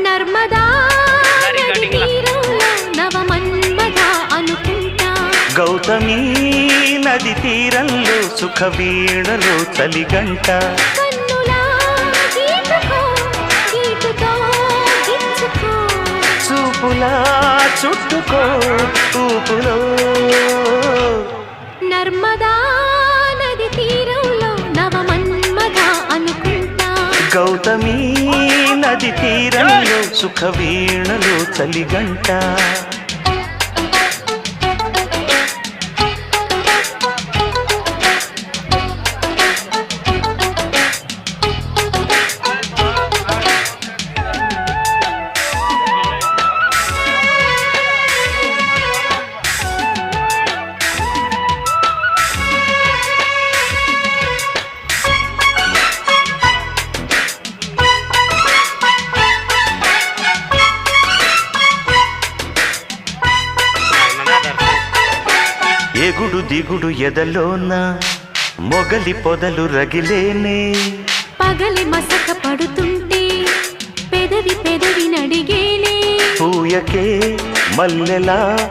నర్మదా నది తీరంలో నవమన్మథ అనుకుంటా. గౌతమి నది తీరంలో సుఖ వీణలో చలిగంట. కన్నులా గీతుకో గీతుతో గిచ్చుకో. చూపులా చుట్టుకో ఊపులో. నర్మదా నది తీరంలో నవమన్మథ అనుకుంటా. గౌతమి నది తీరంలో సుఖ వీణలో చలిగంట. ఎగుడు దిగుడు ఎదలోన మొగలి పొదలు రగిలేనే. పగలి మసక పడుతుంటే పెదవి పెదవి నడిగేనే. పూయకే మల్లెలా